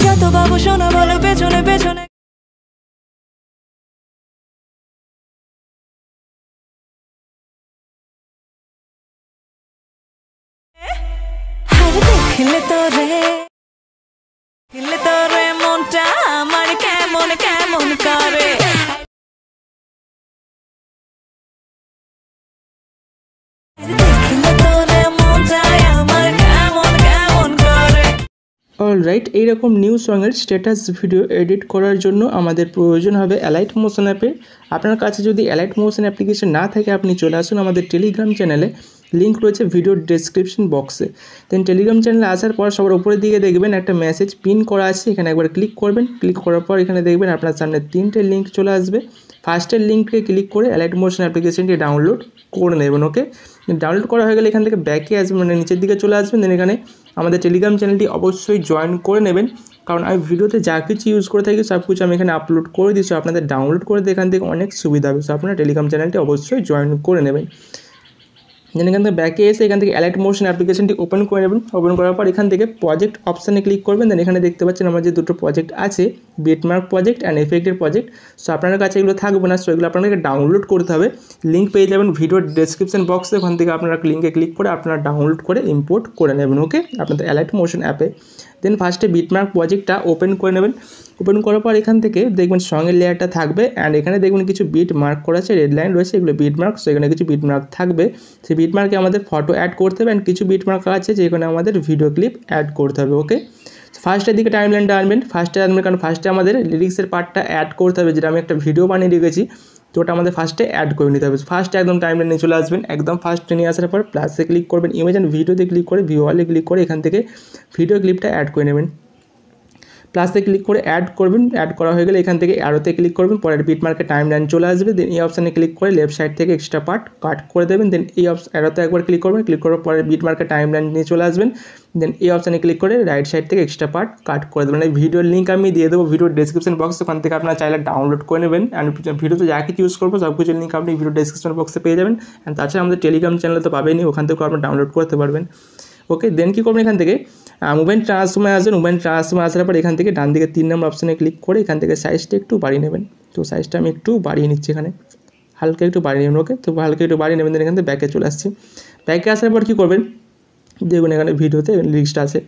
যত বাবু শোনা বলো পেছনে পেছনে দেখলে তোরে মনটা আমার কেমন কেমন করে অলরাইট, এইরকম নিউ সঙের স্ট্যাটাস ভিডিও এডিট করার জন্য আমাদের প্রয়োজন হবে অ্যালাইট মোশন অ্যাপের। আপনার কাছে যদি অ্যালাইট মোশন অ্যাপ্লিকেশন না থাকে আপনি চলে আসুন আমাদের টেলিগ্রাম চ্যানেলে, লিঙ্ক রয়েছে ভিডিওর ডেসক্রিপশন বক্সে। দেন টেলিগ্রাম চ্যানেলে আসার পর সবার উপরের দিকে দেখবেন একটা মেসেজ পিন করা আছে, এখানে একবার ক্লিক করবেন। ক্লিক করার পর এখানে দেখবেন আপনার সামনে 3টে লিঙ্ক চলে আসবে। ফার্স্টের লিঙ্ককে ক্লিক করে অ্যালাইট মোশন অ্যাপ্লিকেশনটি ডাউনলোড করে নেবেন। ওকে, ডাউনলোড করা হয়ে গেলে এখান থেকে ব্যাকে আসবেন, মানে নিচের দিকে চলে আসবেন। দেন এখানে আমাদের টেলিগ্রাম চ্যানেলটি অবশ্যই জয়েন করে নেবেন, কারণ আমি ভিডিওতে যা কিছু ইউজ করে থাকি সব কিছু আমি এখানে আপলোড করে দিই। সো আপনাদের ডাউনলোড করে এখান থেকে অনেক সুবিধা হবে। সো আপনারা টেলিগ্রাম চ্যানেলটি অবশ্যই জয়েন করে নেবেন। দেন এখান থেকে ব্যাকে এসে এখান থেকে অ্যালাইট মোশন অ্যাপ্লিকেশনটি ওপেন করে নেবেন। ওপেন করার পর এখান থেকে প্রজেক্ট অপশানে ক্লিক করবেন। দেন এখানে দেখতে পাচ্ছেন আমার যে দুটো প্রজেক্ট আছে, বিটমার্ক প্রজেক্ট অ্যান্ড এফেক্টের প্রজেক্ট। সো আপনার কাছে এগুলো থাকবে না, সো এগুলো আপনাকে ডাউনলোড করতে হবে। লিঙ্ক পেয়ে যাবেন ভিডিওর ডেসক্রিপশন বক্সে, ওখান থেকে আপনারা লিঙ্কে ক্লিক করে আপনারা ডাউনলোড করে ইম্পোর্ট করে নেবেন। ওকে, আপনাদের অ্যালাইট মোশন অ্যাপে। দেন ফার্স্টে বিটমার্ক প্রজেক্টটা ওপেন করে নেবেন। ওপেন করার পর এখান থেকে দেখবেন সঙ্গের লেয়ারটা থাকবে অ্যান্ড এখানে দেখবেন কিছু বিট মার্ক করা আছে, রেড লাইন রয়েছে, এগুলো বিট মার্ক। সো এখানে কিছু বিট মার্ক থাকবে, সেই বিট মার্কে আমাদের ফটো অ্যাড করতে হবে অ্যান্ড কিছু বিট মার্ক আছে যেখানে আমাদের ভিডিও ক্লিপ অ্যাড করতে হবে। ওকে, ফার্স্টের দিকে টাইম লাইনটা আনবেন, ফার্স্টে আনবেন কারণ ফার্স্টে আমাদের লিরিক্সের পার্টটা অ্যাড করতে হবে, যেটা আমি একটা ভিডিও বানিয়ে রেখেছি, তো ওটা আমাদের ফার্স্টে অ্যাড করে নিতে হবে। ফার্স্টে একদম টাইম লাইনে চলে আসবেন, একদম ফার্স্টে নিয়ে আসার পর প্লাসে ক্লিক করবেন, ইমেজ অ্যান্ড ভিডিওতে ক্লিক করে ভিউ অলে ক্লিক করে এখান থেকে ভিডিও ক্লিপটা অ্যাড করে নেবেন। প্লাসে ক্লিক করে অ্যাড করবেন, অ্যাড করা হয়ে গেলে এখান থেকে অ্যারোতে ক্লিক করবেন, পরের বিটমার্কে টাইম লাইন চলে আসবে। দেন এই অপশানে ক্লিক করে লেফট সাইড থেকে এক্সট্রা পার্ট কাট করে দেবেন। দেন এই অ্যারোতে একবার ক্লিক করবেন, ক্লিক করার পরে বিটমার্কে টাইম লাইন নিয়ে চলে আসবেন। দেন এই অপশানে ক্লিক করে রাইট সাইড থেকে এক্সট্রা পার্ট কাট করে দেবেন। এই ভিডিওর লিঙ্ক আমি দিয়ে দেবো ভিডিওর ডেসক্রিপশন বক্স, ওখান থেকে আপনারা চাইলে ডাউনলোড করে নেবেন। অ্যান্ড ভিডিওতে যা কিছু ইউজ করবো সব কিছুর লিঙ্ক আপনি ভিডিও ডেসক্রিপশন বক্সে পেয়ে যাবেন। অ্যান্ড তাছাড়া আমাদের টেলিগ্রাম চ্যানেলে তো পাবেনই, ওখান থেকেও আপনারা ডাউনলোড করতে পারবেন। ওকে, দেন কী করবেন, এখান থেকে মুভমেন্ট ট্রান্সফর্মে আসবেন। মুভমেন্ট ট্রান্সফর্মে আসার পর এখান থেকে ডান দিকে 3 নম্বর অপশানে ক্লিক করে এখান থেকে সাইজটা একটু বাড়িয়ে নেবেন। তো সাইজটা আমি একটু বাড়িয়ে নিচ্ছি, এখানে হালকা একটু বাড়িয়ে নেবেন। ওকে, তো হালকা একটু বাড়িয়ে নেবেন। দেন এখান থেকে ব্যাকে চলে আসছি। ব্যাকে আসার পর কী করবেন, দেখুন এখানে ভিডিওতে লিস্টটা আছে।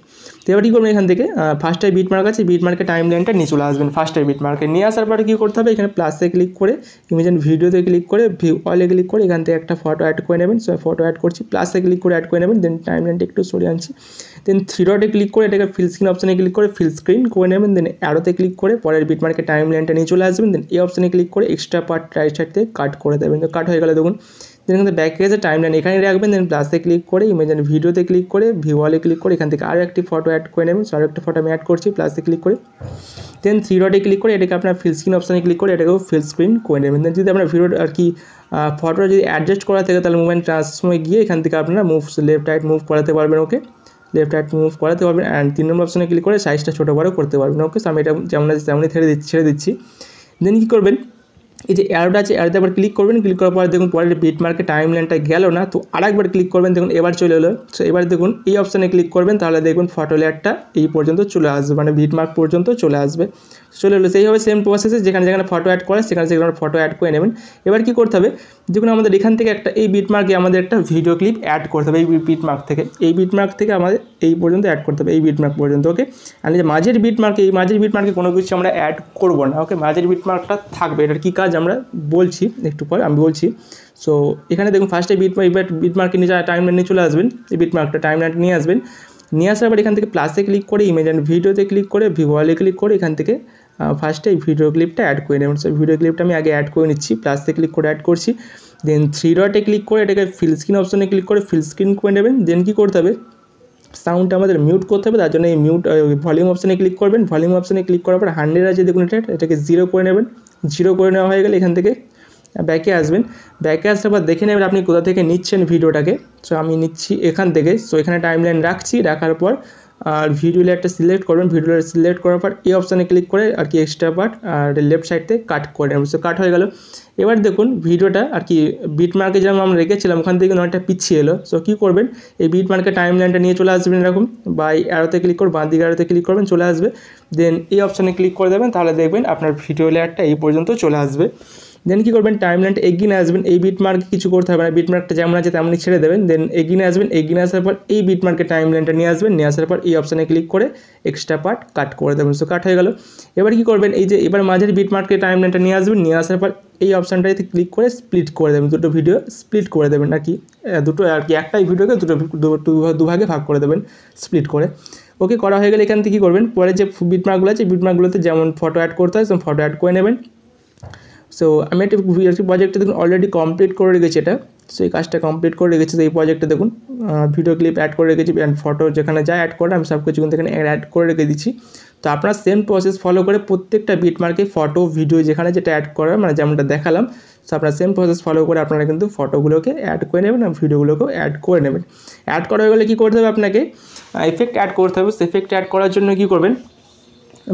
তো এবার কী করবেন, এখান থেকে ফার্স্টে বিট মার্ক আছে, বিট মার্কের টাইম লাইনটা নিয়ে চলে আসবেন। ফার্স্টে বিট মার্কে নিয়ে আসার পরে কী করতে হবে, এখানে প্লাসে ক্লিক করে ইমেজ অ্যান্ড ভিডিওতে ক্লিক করে ভিউ অলে ক্লিক করে এখান থেকে একটা ফটো অ্যাড করে নেবেন। সো ফটো অ্যাড করছি, প্লাসে ক্লিক করে অ্যাড করে নেবেন। দেন টাইম লাইনটা একটু সরিয়ে আনছি। দেন 3 ডটে ক্লিক করে এটাকে ফিল স্ক্রিন অপশানে ক্লিক করে ফিল স্ক্রিন করে নেবেন। দেন অ্যারোতে ক্লিক করে পরের বিট মার্কের টাইম লাইনটা নিয়ে চলে আসবেন। দেন এই অপশানে ক্লিক করে এক্সট্রা পার্ট রাইট সাইড থেকে কাট করে দেবেন। তো কাট হয়ে গেলে দেখুন। দেন এখানে ব্যাকে এসে টাইম লাইন এখানে রাখবেন। দেন প্লাসে ক্লিক করে ইমেজ অ্যান্ড ভিডিওতে ক্লিক করে ভিউ অলে ক্লিক করে এখান থেকে আরও একটি ফটো অ্যাড করে নেবেন। সো আরও একটা ফটো আমি অ্যাড করছি, প্লাসে ক্লিক করে। দেন 3 ডটে ক্লিক করে এটাকে আপনার ফিল স্ক্রিন অপশানে ক্লিক করে এটাকেও ফিল স্ক্রিন করে নেবেন। দেন যদি আপনার ভিডিও আর কি ফটোটা যদি অ্যাডজাস্ট করা থাকে তাহলে মুভমেন্ট ট্রান্সফর্মে গিয়ে এখান থেকে আপনারা মুভ লেফট রাইট মুভ করাতে পারবেন। ওকে, লেফট রাইট মুভ করাতে পারবেন অ্যান্ড 3 নম্বর অপশানে ক্লিক করে সাইজটা ছোটো বড়ো করতে পারবেন। ওকে, সো আমি এটা যেমন আছে তেমনই ছেড়ে দিচ্ছি। দেন কী করবেন, এই যে অ্যারোটা আছে অ্যারোতে একবার ক্লিক করবেন। ক্লিক করার পরে দেখুন পরের বিট মার্কে টাইম লাইনটা গেল না, তো আরেকবার ক্লিক করবেন। দেখুন এবার চলে এলো। সো এবার দেখুন এই অপশানে ক্লিক করবেন, তাহলে দেখুন ফটো লেয়ারটা এই পর্যন্ত চলে আসবে, মানে বিট মার্ক পর্যন্ত চলে আসবে। চলে এলো। সেইভাবে সেম প্রসেসে যেখানে যেখানে ফটো অ্যাড করে সেখানে ফটো অ্যাড করে নেবেন। এবার কী করতে হবে, দেখুন আমাদের এখান থেকে একটা এই বিট মার্কে আমাদের একটা ভিডিও ক্লিপ অ্যাড করতে হবে। এই বিট মার্ক থেকে আমাদের এই পর্যন্ত অ্যাড করতে হবে, এই বিট মার্ক পর্যন্ত। ওকে, আর এই মাঝের বিট মার্কে কোনো কিছু আমরা অ্যাড করবো না। ওকে, মাঝের বিট মার্কটা থাকবে। এটার কী কাজ আমরা বলছি একটু পর, আমি বলছি। সো এখানে দেখুন ফার্স্টে বিট মার্কে নিয়ে টাইম লাইন নিয়ে চলে আসবেন। এই বিট মার্কটা টাইম লাইন নিয়ে আসবেন। নিয়ে আসার পর এখান থেকে প্লাসে ক্লিক করে ইমেজ অ্যান্ড ভিডিওতে ক্লিক করে ভিউ অলে ক্লিক করে এখান থেকে ফার্স্টে এই ভিডিও ক্লিপটা অ্যাড করে নেবেন। সো ভিডিও ক্লিপটা আমি আগে অ্যাড করে নিচ্ছি, প্লাসে ক্লিক করে অ্যাড করছি। দেন 3 ডটে ক্লিক করে এটাকে ফিল স্ক্রিন অপশানে ক্লিক করে ফিল স্ক্রিন করে নেবেন। দেন কী করতে হবে, সাউন্ডটা আমাদের মিউট করতে হবে, তার জন্য এই ভলিউম অপশানে ক্লিক করবেন। ভলিউম অপশানে ক্লিক করার পর 100 আছে দেখুন, এটাকে 0 করে নেবেন। 0 করে নেওয়া হয়ে গেলে এখান থেকে ব্যাকে আসবেন। ব্যাকে আসার পর দেখে নেবেন আপনি কোথা থেকে নিচ্ছেন ভিডিওটাকে। সো আমি নিচ্ছি এখান থেকে। সো এখানে টাইম লাইন রাখছি, রাখার পর আর ভিডিও লেয়ারটা সিলেক্ট করবেন, ভিডিও লেয়ার সিলেক্ট করার পর এই অপশানে ক্লিক করে আর কি এক্সট্রা পার্ট আর লেফট সাইড থেকে কাট করে নেবেন। সো কাট হয়ে গেল। এবার দেখুন ভিডিওটা আর কি বিট মার্কে যেমন আমরা রেখেছিলাম ওখান থেকে অনেকটা পিছিয়ে এলো। সো কী করবেন, এই বিট মার্কের টাইম লাইনটা নিয়ে চলে আসবেন এরকম, বা এই অ্যারোতে ক্লিক করে বাঁ দিকে অ্যারোতে ক্লিক করবেন, চলে আসবে। দেন এই অপশানে ক্লিক করে দেবেন, তাহলে দেখবেন আপনার ভিডিও লেয়ারটা এই পর্যন্ত চলে আসবে। দেন কী করবেন, টাইম লাইনটা এগিয়ে নিয়ে আসবেন, এই বিট মার্কে কিছু করতে হবে না, বিট মার্কটা যেমন আছে তেমনই ছেড়ে দেবেন। দেন এগিয়ে নিয়ে আসবেন, এগিয়ে আসার পর এই বিট মার্কের টাইম লাইনটা নিয়ে আসবেন, নিয়ে আসার পর এই অপশানে ক্লিক করে এক্সট্রা পার্ট কাট করে দেবেন। সো কাট হয়ে গেল। এবার কী করবেন, এই যে এবার মাঝের বিট মার্কের টাইম লাইনটা নিয়ে আসবেন, নিয়ে আসার পর এই অপশানটাতে ক্লিক করে স্প্লিট করে দেবেন, দুটো ভিডিও স্প্লিট করে দেবেন আর কি, দুটো আর কি একটাই ভিডিওকে দুভাগে ভাগ করে দেবেন স্প্লিট করে। ওকে, করা হয়ে গেলে এখান থেকে কী করবেন, পরে যে বিট মার্কগুলো আছে বিট মার্কগুলোতে যেমন ফটো অ্যাড করতে হয় সেমন ফটো অ্যাড করে নেবেন। সো আমি একটা প্রজেক্টটা দেখুন অলরেডি কমপ্লিট করে রেখেছি এটা। সো এই কাজটা কমপ্লিট করে রেখেছি। তো এই প্রজেক্টটা দেখুন ভিডিও ক্লিপ অ্যাড করে রেখেছি, অ্যান্ড ফটো যেখানে যা অ্যাড করে আমি সব কিছু কিন্তু এখানে অ্যাড করে রেখে দিচ্ছি। তো আপনারা সেম প্রসেস ফলো করে প্রত্যেকটা বিট মার্কে ফটো ভিডিও যেখানে যেটা অ্যাড করার মানে যেমনটা দেখালাম, সো আপনারা সেম প্রসেস ফলো করে আপনারা কিন্তু ফটোগুলোকে অ্যাড করে নেবেন আর ভিডিওগুলোকেও অ্যাড করে নেবেন। অ্যাড করা হয়ে গেলে কী করতে হবে, আপনাকে এফেক্ট অ্যাড করতে হবে। এফেক্ট অ্যাড করার জন্য কী করবেন,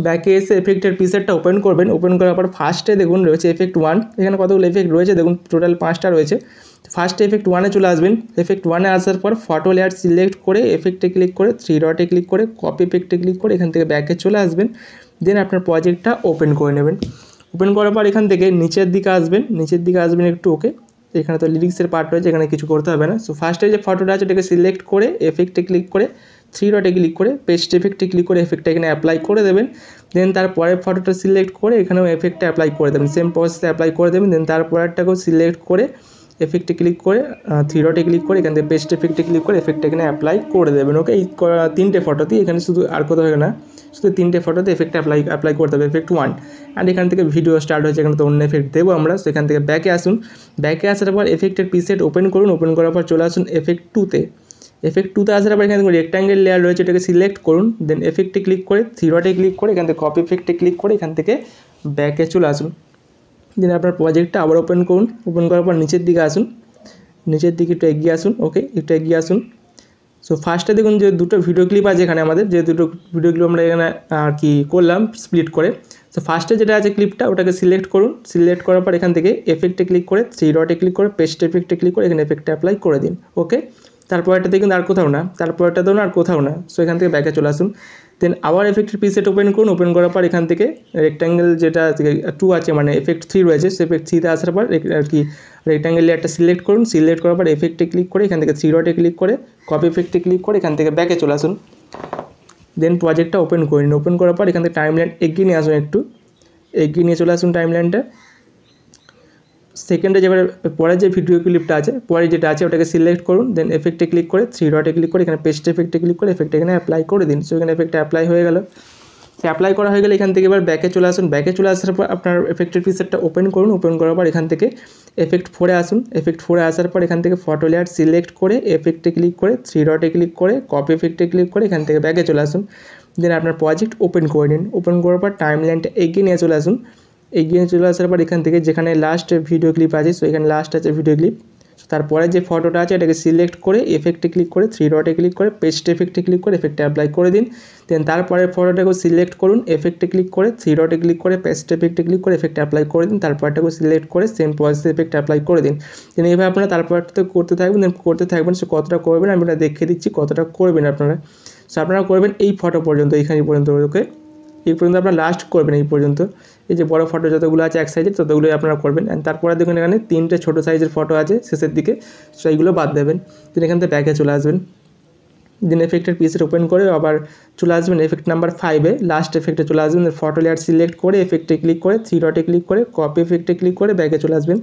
ব্যাকে এসে এফেক্টের প্রিসেটটা ওপেন করবেন। ওপেন করার পর ফার্স্টে দেখুন রয়েছে এফেক্ট 1, এখানে কতগুলো এফেক্ট রয়েছে দেখুন, টোটাল 5টা রয়েছে। ফার্স্টে এফেক্ট 1-এ চলে আসবেন। এফেক্ট 1-এ আসার পর ফটো লেয়ার সিলেক্ট করে এফেক্টে ক্লিক করে 3 ডটে ক্লিক করে কপি এফেক্টে ক্লিক করে এখান থেকে ব্যাকে চলে আসবেন। দেন আপনার প্রজেক্টটা ওপেন করে নেবেন। ওপেন করার পর এখান থেকে নিচের দিকে আসবেন একটু। ওকে, এখানে তো লিরিক্সের পার্ট রয়েছে, এখানে কিছু করতে হবে না। সো ফার্স্টে যে ফটোটা আছে ওটাকে সিলেক্ট করে এফেক্টে ক্লিক করে 3 ডটে ক্লিক করে পেস্ট এফেক্টে ক্লিক করে এফেক্টটা এখানে অ্যাপ্লাই করে দেবেন। দেন তারপরে ফটোটা সিলেক্ট করে এখানেও এফেক্টটা অ্যাপ্লাই করে দেবেন, সেম প্রসেসে অ্যাপ্লাই করে দেবেন। দেন তারপরেরটাকেও সিলেক্ট করে এফেক্টে ক্লিক করে 3 ডটে ক্লিক করে এখান থেকে পেস্ট এফেক্টে ক্লিক করে এফেক্টটা এখানে অ্যাপ্লাই করে দেবেন। ওকে, এই 3টে ফটোতেই এখানে শুধু আর কোথাও হবে না, শুধু 3টে ফটোতে এফেক্টটা অ্যাপ্লাই করতে হবে, এফেক্ট 1। অ্যান্ড এখান থেকে ভিডিও স্টার্ট হয়েছে, এখানে তো অন্য এফেক্ট দেবো আমরা। সেখান থেকে ব্যাকে আসুন, ব্যাকে আসার পর এফেক্টের প্রিসেট ওপেন করুন। ওপেন করার পর চলে আসুন এফেক্ট 2-তে। এফেক্ট 2-তে আসার পর এখানে রেক্ট্যাঙ্গেল লেয়ার রয়েছে, এটাকে সিলেক্ট করুন। দেন এফেক্টে ক্লিক করে 3 ডটে ক্লিক করে এখান থেকে কপি এফেক্টে ক্লিক করে এখান থেকে ব্যাকে চলে আসুন। দেন আপনার প্রজেক্টটা আবার ওপেন করুন। ওপেন করার পর নিচের দিকে আসুন, নিচের দিকে একটু এগিয়ে আসুন। ওকে, একটু এগিয়ে আসুন। সো ফার্স্টে দেখুন যে দুটো ভিডিও ক্লিপ আছে এখানে, আমাদের যে দুটো ভিডিও ক্লিপ আমরা এখানে আর কি করলাম স্প্লিট করে। সো ফার্স্টে যেটা আছে ক্লিপটা ওটাকে সিলেক্ট করুন। সিলেক্ট করার পর এখান থেকে এফেক্টে ক্লিক করে 3 ডটে ক্লিক করে পেস্ট এফেক্টে ক্লিক করে এখানে এফেক্টটা অ্যাপ্লাই করে দিন। ওকে, তারপরটা দেখুন আর কোথাও না, তারপরটা দেখুন আর কোথাও না। সো এখান থেকে ব্যাকে চলে আসুন। দেন আবার এফেক্টের প্রিসেট ওপেন করুন। ওপেন করার পর এখান থেকে রেক্ট্যাঙ্গেল যেটা 2 আছে মানে এফেক্ট 3 রয়েছে, সে এফেক্ট 3-তে আসার পর আর কি রেক্ট্যাঙ্গেল লেয়ারটা সিলেক্ট করুন। সিলেক্ট করার পর এফেক্টে ক্লিক করে এখান থেকে 3 ডটে ক্লিক করে কপি এফেক্টে ক্লিক করে এখান থেকে ব্যাকে চলে আসুন। দেন প্রজেক্টটা ওপেন করে নিন। ওপেন করার পর এখান থেকে টাইম লাইন এগিয়ে নিয়ে আসুন, একটু এগিয়ে নিয়ে চলে আসুন টাইম লাইনটা। সেকেন্ডে যেবার পরে যে ভিডিও ক্লিপটা আছে পরে যেটা আছে ওটাকে সিলেক্ট করুন। দেন এফেক্টে ক্লিক করে 3 ডটে ক্লিক করে এখানে পেস্ট এফেক্টে ক্লিক করে এফেক্ট এখানে অ্যাপ্লাই করে দিন। সো এখানে এফেক্টটা অ্যাপ্লাই হয়ে গেল। অ্যাপ্লাই করা হয়ে গেলে এখান থেকে এবার ব্যাকে চলে আসুন। ব্যাকে চলে আসার পর আপনার এফেক্টের প্রিসেটটা ওপেন করুন। ওপেন করার পর এখান থেকে এফেক্ট 4-এ আসুন। এফেক্ট 4-এ আসার পর এখান থেকে ফটো লেয়ার সিলেক্ট করে এফেক্টে ক্লিক করে 3 ডটে ক্লিক করে কপি এফেক্টে ক্লিক করে এখান থেকে ব্যাকে চলে আসুন। দেন আপনার প্রজেক্ট ওপেন করে নিন। ওপেন করার পর টাইম লাইনটা এগিয়ে নিয়ে চলে আসুন। এগিয়ে চলে আসার পর এখান থেকে যেখানে লাস্ট ভিডিও ক্লিপ আছে, সো এখানে লাস্ট আছে ভিডিও ক্লিপ। তারপরে যে ফটোটা আছে এটাকে সিলেক্ট করে এফেক্টে ক্লিক করে 3 ডটে ক্লিক করে পেস্ট এফেক্টে ক্লিক করে এফেক্টটা অ্যাপ্লাই করে দিন। দেন তারপরে ফটোটাকে সিলেক্ট করুন, এফেক্টে ক্লিক করে 3 ডটে ক্লিক করে পেস্ট এফেক্টে ক্লিক করে এফেক্টটা অ্যাপ্লাই করে দিন। তারপরটাকে সিলেক্ট করে সেম প্রসেসে এফেক্ট অ্যাপ্লাই করে দিন। দেন এইভাবে আপনারা তারপরটা করতে থাকবেন। সো কতটা করবেন আমি এটা দেখিয়ে দিচ্ছি কতটা করবেন আপনারা। সো আপনারা করবেন এই ফটো পর্যন্ত, এইখানে পর্যন্ত। ওকে, এই পর্যন্ত আপনারা লাস্ট করবেন, এই পর্যন্ত। এই যে বড় ফটো যতগুলো আছে এক সাইজের ততগুলোই আপনারা করবেন। অ্যান্ড তারপরে দেখুন এখানে 3টে ছোটো সাইজের ফটো আছে শেষের দিকে, সো এইগুলো বাদ দেবেন। দেন এখান থেকে ব্যাকে চলে আসবেন। দেন এফেক্টের পিসের ওপেন করে আবার চলে আসবেন এফেক্ট নাম্বার 5-এ, লাস্ট এফেক্টে চলে আসবেন। ফটো লেয়ার সিলেক্ট করে এফেক্টে ক্লিক করে 3 ডটে ক্লিক করে কপি এফেক্টে ক্লিক করে ব্যাকে চলে আসবেন।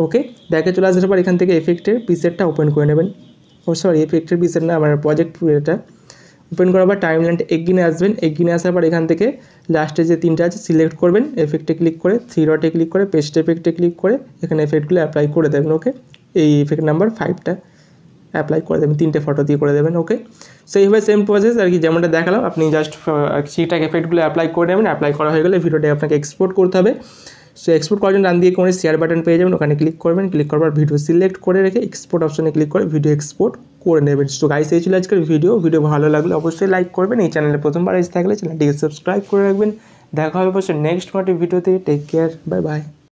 ওকে, ব্যাকে চলে আসার পর এখান থেকে এফেক্টের পিসেটটা ওপেন করে নেবেন। ও সরি, এফেক্টের পিসেট না, আমার প্রজেক্ট এটা ওপেন করার পর টাইম লাইনটা এগিয়ে আসবেন। এগিয়ে আসার পর এখান থেকে লাস্টে যে 3টে আছে সিলেক্ট করবেন, এফেক্টে ক্লিক করে 3 ডটে ক্লিক করে পেস্ট এফেক্টে ক্লিক করে এখানে এফেক্টগুলো অ্যাপ্লাই করে দেবেন। ওকে, এই এফেক্ট নাম্বার 5টা অ্যাপ্লাই করে দেবেন, 3টে ফটো দিয়ে করে দেবেন। ওকে, সো এইভাবে সেম প্রসেস আর কি যেমনটা দেখালাম, আপনি জাস্ট ঠিকঠাক এফেক্টগুলো অ্যাপ্লাই করে নেবেন। অ্যাপ্লাই করা হয়ে গেলে ভিডিওটা আপনাকে এক্সপোর্ট করতে হবে। সো এক্সপোর্ট করার জন্য ডান দিকে কোণে শেয়ার বাটন পেয়ে যাবেন, ওখানে ক্লিক করবেন, ক্লিক করবার ভিডিও সিলেক্ট করে রেখে এক্সপোর্ট অপশনে ক্লিক করে ভিডিও এক্সপোর্ট করে নেবেন। সো গাইস এই ছিল আজকের ভিডিও ভালো লাগলে অবশ্যই লাইক করবেন, এই চ্যানেলে প্রথমবার এসে থাকলে চ্যানেলটিকে সাবস্ক্রাইব করে রাখবেন। দেখা হবে অবশ্যই নেক্সট কোনো ভিডিওতে। Take care, bye by.